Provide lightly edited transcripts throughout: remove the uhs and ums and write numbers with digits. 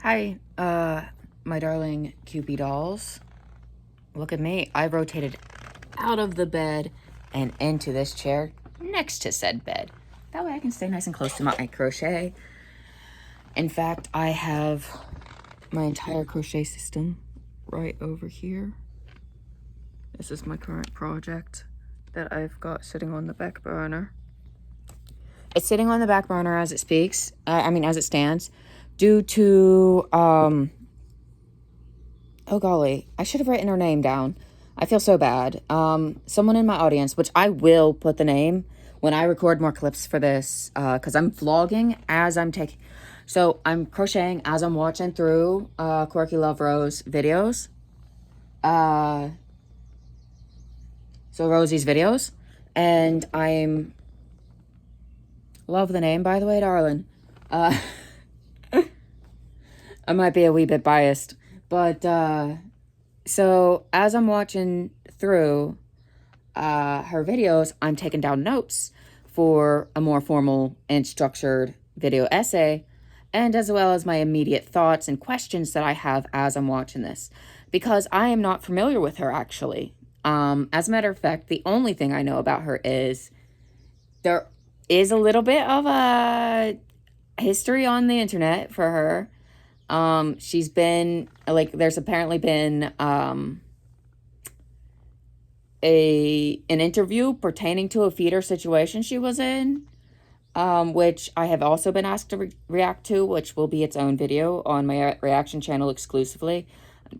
Hi, my darling Cupid dolls. Look at me. I rotated out of the bed and into this chair next to said bed. That way I can stay nice and close to my crochet. In fact, I have my entire crochet system right over here. This is my current project that I've got sitting on the back burner. It's sitting on the back burner as it speaks. As it stands, due to oh golly, I should have written her name down. I feel so bad. Someone in my audience, which I will put the name when I record more clips for this, because I'm vlogging as I'm taking. So I'm crocheting as I'm watching through Quirky Love Rose videos. So Rosie's videos, and I'm love the name, by the way, darling. I might be a wee bit biased, but so as I'm watching through her videos, I'm taking down notes for a more formal and structured video essay, and as well as my immediate thoughts and questions that I have as I'm watching this, because I am not familiar with her actually. As a matter of fact, the only thing I know about her is there is a little bit of a history on the internet for her. She's been there's apparently been an interview pertaining to a feeder situation she was in, which I have also been asked to react to, which will be its own video on my reaction channel exclusively.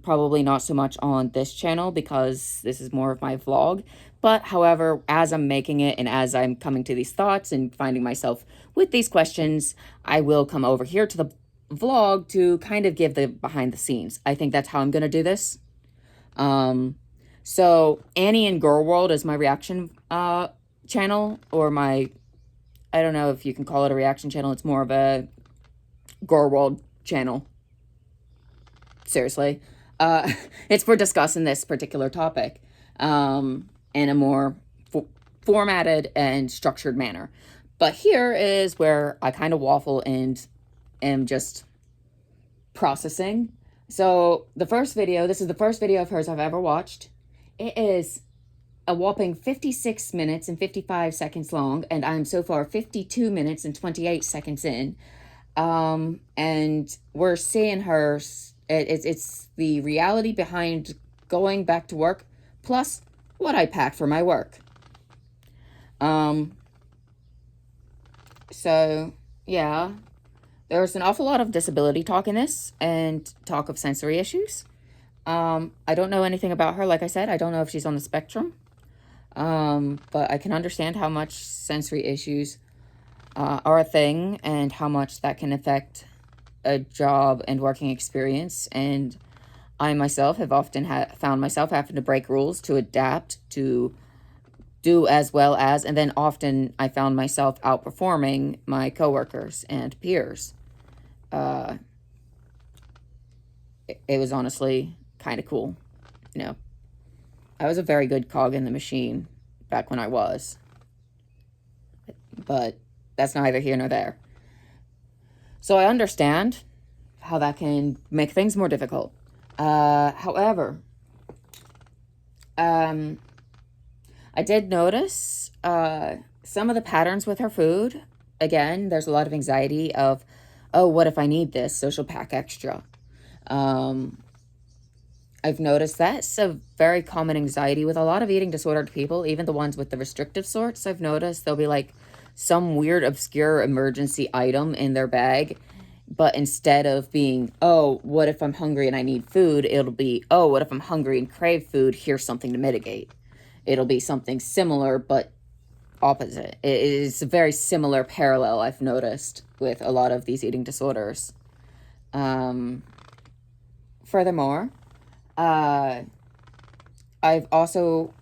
Probably not so much on this channel because this is more of my vlog. But however, as I'm making it and as I'm coming to these thoughts and finding myself with these questions, I will come over here to the vlog to kind of give the behind the scenes. I think that's how I'm going to do this. So Annie and Girl World is my reaction channel, or my, I don't know if you can call it a reaction channel. It's more of a Girl World channel. Seriously. It's for discussing this particular topic in a more formatted and structured manner. But here is where I kind of waffle and am just processing. So the first video, this is the first video of hers I've ever watched. It is a whopping 56 minutes and 55 seconds long, and I'm so far 52 minutes and 28 seconds in. And we're seeing her, it's the reality behind going back to work, plus what I pack for my work. So yeah, there's an awful lot of disability talk in this and talk of sensory issues. I don't know anything about her. Like I said, I don't know if she's on the spectrum. But I can understand how much sensory issues are a thing and how much that can affect a job and working experience. And I myself have often found myself having to break rules to adapt to do as well as, and then often I found myself outperforming my coworkers and peers. It was honestly kind of cool. You know, I was a very good cog in the machine back when I was. But that's neither here nor there. So I understand how that can make things more difficult. However, I did notice some of the patterns with her food. Again, there's a lot of anxiety of, oh, what if I need this? So she'll pack extra. I've noticed that's a very common anxiety with a lot of eating disordered people, even the ones with the restrictive sorts. I've noticed there'll be like some weird obscure emergency item in their bag, but instead of being, oh, what if I'm hungry and I need food, it'll be, oh, what if I'm hungry and crave food, here's something to mitigate. It'll be something similar but opposite. It is a very similar parallel I've noticed with a lot of these eating disorders. Furthermore, I've also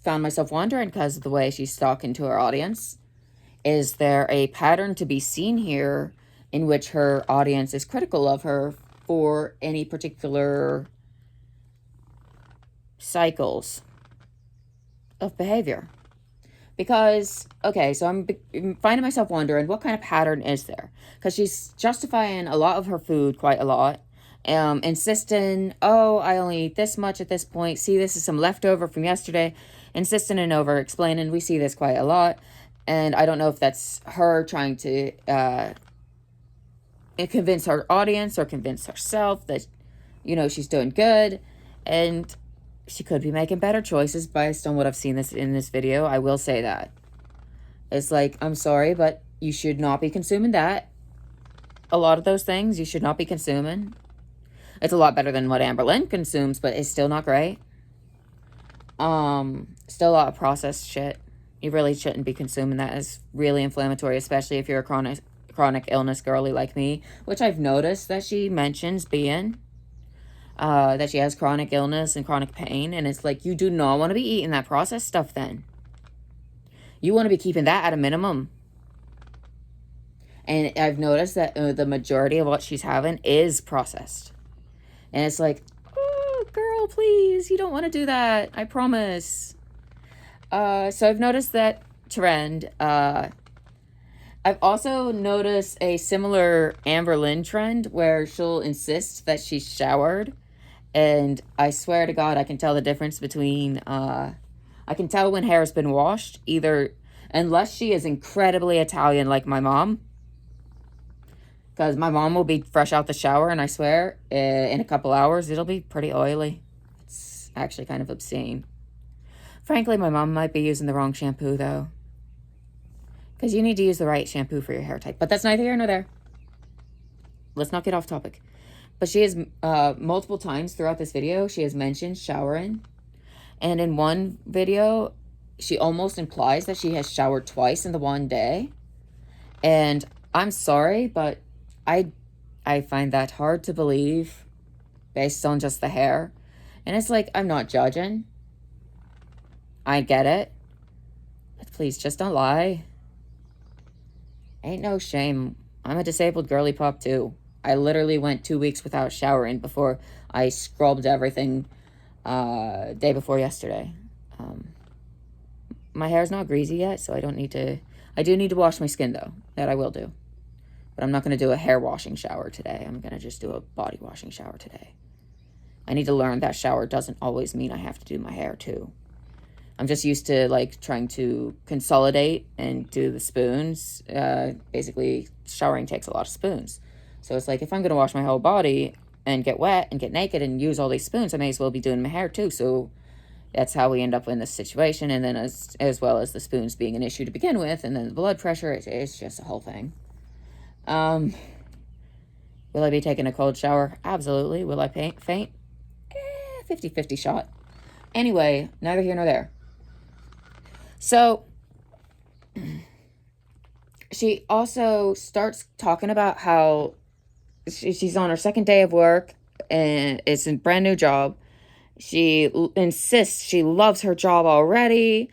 found myself wondering, because of the way she's talking to her audience, is there a pattern to be seen here in which her audience is critical of her for any particular cycles of behavior? Because, okay, so I'm finding myself wondering, what kind of pattern is there? Because she's justifying a lot of her food quite a lot. Insisting, oh, I only eat this much at this point. See, this is some leftover from yesterday. Insisting and over explaining. We see this quite a lot. And I don't know if that's her trying to convince her audience or convince herself that, she's doing good. And she could be making better choices based on what I've seen in this video. I will say that. It's like, I'm sorry, but you should not be consuming that. A lot of those things you should not be consuming. It's a lot better than what Amberlynn consumes, but it's still not great. Still a lot of processed shit. You really shouldn't be consuming that. It's really inflammatory, especially if you're a chronic illness girly like me, which I've noticed that she mentions being. That she has chronic illness and chronic pain, and it's like, you do not want to be eating that processed stuff then. You want to be keeping that at a minimum. And I've noticed that the majority of what she's having is processed. And it's like, oh, girl, please, you don't want to do that. I promise. So I've noticed that trend. I've also noticed a similar Amberlynn trend where she'll insist that she's showered. And I swear to God, I can tell the difference between, I can tell when hair's been washed, either, unless she is incredibly Italian like my mom. Because my mom will be fresh out the shower, and I swear, in a couple hours, it'll be pretty oily. It's actually kind of obscene. Frankly, my mom might be using the wrong shampoo, though. Because you need to use the right shampoo for your hair type. But that's neither here nor there. Let's not get off topic. But she has, multiple times throughout this video, she has mentioned showering. And in one video, she almost implies that she has showered twice in the one day. And I'm sorry, but I find that hard to believe based on just the hair. And it's like, I'm not judging. I get it. But please, just don't lie. Ain't no shame. I'm a disabled girly pop too. I literally went 2 weeks without showering before I scrubbed everything day before yesterday. My hair's not greasy yet, so I don't need to. I do need to wash my skin though. That I will do. But I'm not going to do a hair washing shower today. I'm going to just do a body washing shower today. I need to learn that shower doesn't always mean I have to do my hair too. I'm just used to like trying to consolidate and do the spoons. Basically, showering takes a lot of spoons. So it's like, if I'm going to wash my whole body and get wet and get naked and use all these spoons, I may as well be doing my hair too. So that's how we end up in this situation. And then as well as the spoons being an issue to begin with, and then the blood pressure, it's just a whole thing. Will I be taking a cold shower? Absolutely. Will I faint? 50-50 shot. Anyway, neither here nor there. So she also starts talking about how she's on her second day of work and it's a brand new job. She insists she loves her job already.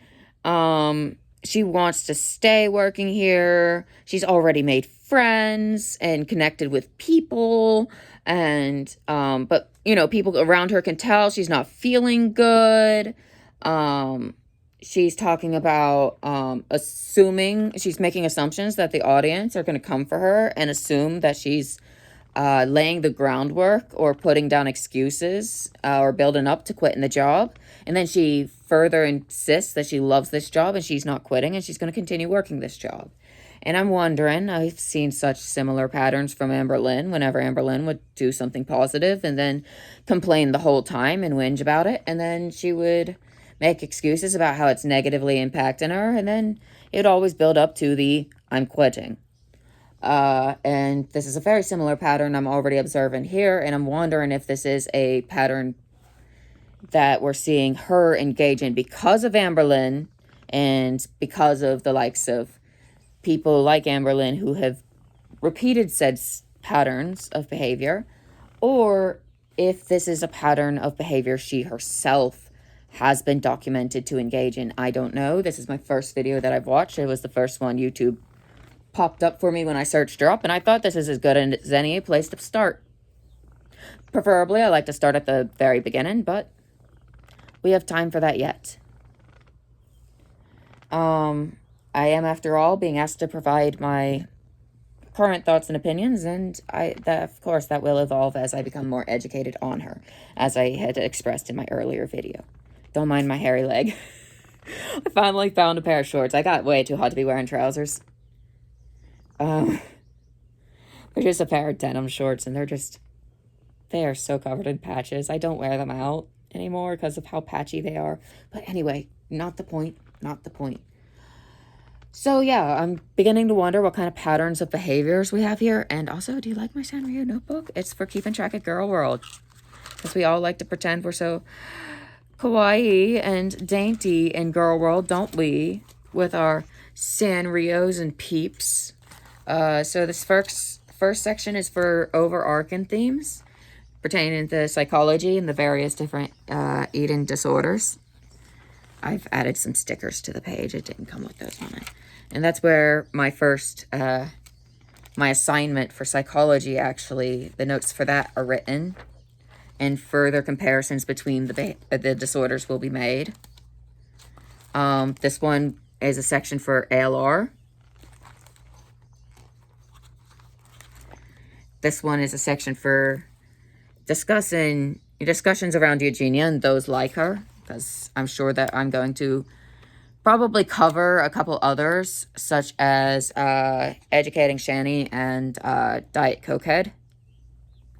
She wants to stay working here. She's already made friends and connected with people. And, but, people around her can tell she's not feeling good. She's talking about she's making assumptions that the audience are going to come for her and assume that she's laying the groundwork or putting down excuses or building up to quitting the job. And then she further insists that she loves this job and she's not quitting and she's going to continue working this job. And I'm wondering, I've seen such similar patterns from Amberlynn whenever Amberlynn would do something positive and then complain the whole time and whinge about it. And then she would make excuses about how it's negatively impacting her. And then it would always build up to the I'm quitting. And this is a very similar pattern I'm already observing here. And I'm wondering if this is a pattern that we're seeing her engage in because of Amberlynn and because of the likes of people like Amberlynn who have repeated said patterns of behavior, or if this is a pattern of behavior she herself has been documented to engage in. I don't know. This is my first video that I've watched. It was the first one YouTube popped up for me when I searched her up, and I thought this is as good as any place to start. Preferably, I like to start at the very beginning, but we have time for that yet. I am, after all, being asked to provide my current thoughts and opinions, and of course, that will evolve as I become more educated on her, as I had expressed in my earlier video. Don't mind my hairy leg. I finally found a pair of shorts. I got way too hot to be wearing trousers. They're just a pair of denim shorts, and they are so covered in patches. I don't wear them out anymore because of how patchy they are. But anyway, not the point, not the point. So yeah, I'm beginning to wonder what kind of patterns of behaviors we have here. And also, do you like my Sanrio notebook? It's for keeping track of Girl World. Because we all like to pretend we're so kawaii and dainty in Girl World, don't we? With our Sanrios and peeps. So this first section is for overarching themes pertaining to psychology and the various different eating disorders. I've added some stickers to the page. It didn't come with those on it. And that's where my first, my assignment for psychology, actually, the notes for that are written. And further comparisons between the disorders will be made. This one is a section for ALR. This one is a section for discussions around Eugenia and those like her, because I'm sure that I'm going to probably cover a couple others, such as Educating Shani and Diet Cokehead.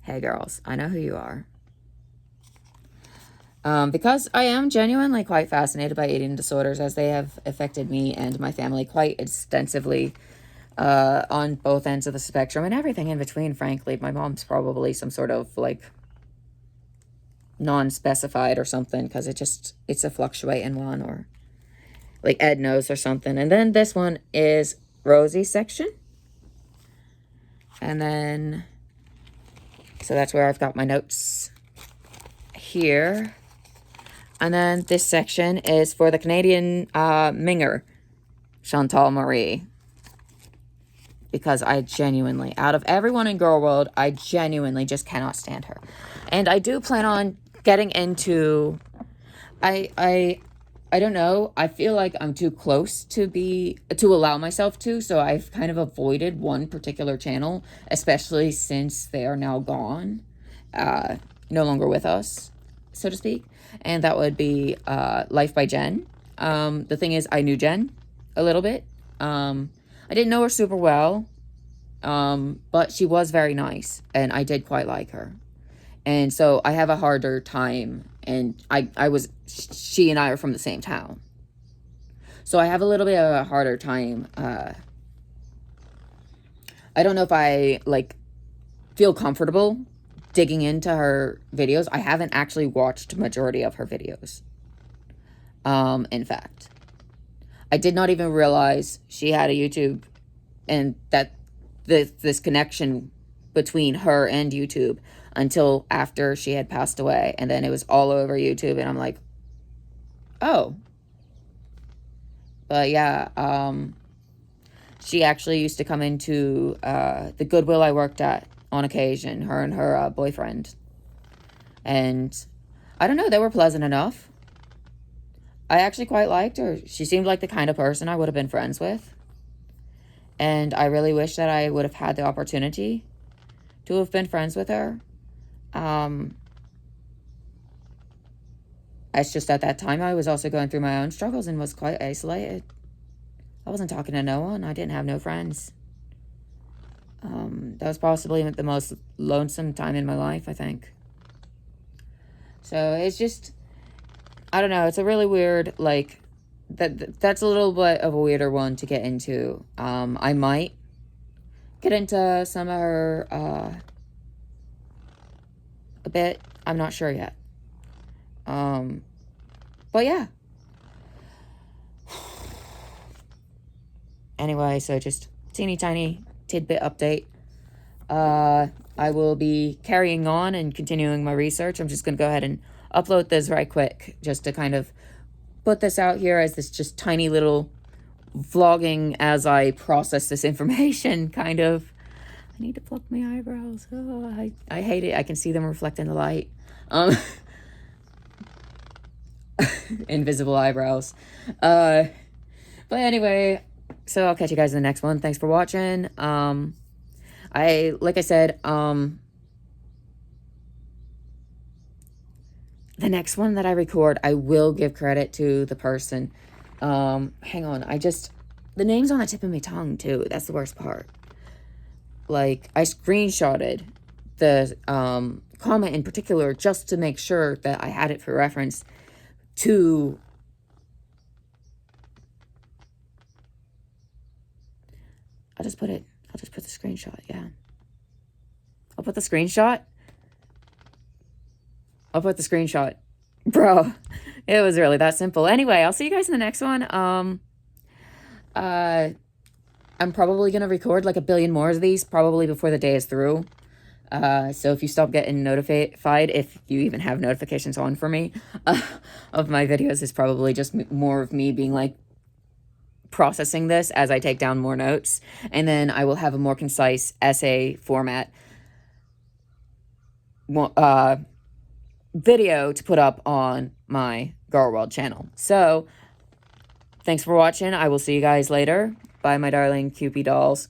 Hey girls, I know who you are. Because I am genuinely quite fascinated by eating disorders, as they have affected me and my family quite extensively on both ends of the spectrum and everything in between, frankly. My mom's probably some sort of, like, non-specified or something, because it's a fluctuating one, or like Ed knows or something. And then this one is Rosie section. And then, so that's where I've got my notes here. And then this section is for the Canadian Minger, Chantal Marie. Because I genuinely, out of everyone in Girl World, I genuinely just cannot stand her. And I do plan on getting into, I don't know, I feel like I'm too close to allow myself to, so I've kind of avoided one particular channel, especially since they are now gone, no longer with us, so to speak. And that would be Life by Jen. The thing is, I knew Jen a little bit. I didn't know her super well, but she was very nice, and I did quite like her. And so I have a harder time, and she and I are from the same town. So I have a little bit of a harder time. I don't know if I, like, feel comfortable digging into her videos. I haven't actually watched majority of her videos. In fact, I did not even realize she had a YouTube, and that this connection between her and YouTube until after she had passed away. And then it was all over YouTube, and I'm like, oh. But yeah, she actually used to come into the Goodwill I worked at on occasion, her and her boyfriend. And I don't know, they were pleasant enough. I actually quite liked her. She seemed like the kind of person I would have been friends with. And I really wish that I would have had the opportunity to have been friends with her. It's just at that time I was also going through my own struggles and was quite isolated. I wasn't talking to no one. I didn't have no friends. That was possibly the most lonesome time in my life, I think. So it's just, I don't know, it's a really weird, like, that's a little bit of a weirder one to get into. I might get into some of her a bit. I'm not sure yet. But yeah. Anyway, so just teeny tiny tidbit update. I will be carrying on and continuing my research. I'm just going to go ahead and upload this right quick, just to kind of put this out here as this just tiny little vlogging as I process this information, kind of. I need to pluck my eyebrows. Oh, I hate it. I can see them reflect in the light. Invisible eyebrows. But But anyway, so I'll catch you guys in the next one. Thanks for watching. Like I said, the next one that I record, I will give credit to the person. Hang on, the name's on the tip of my tongue too. That's the worst part. Like, I screenshotted the comment in particular just to make sure that I had it for reference to I'll just put the screenshot, yeah. I'll put the screenshot. Bro, it was really that simple. Anyway, I'll see you guys in the next one. I'm probably going to record like a billion more of these probably before the day is through. So if you stop getting notified, if you even have notifications on for me, of my videos, it's probably just more of me being like processing this as I take down more notes. And then I will have a more concise essay format video to put up on my Girl World channel. So thanks for watching. I will see you guys later. Bye, my darling Cupid dolls.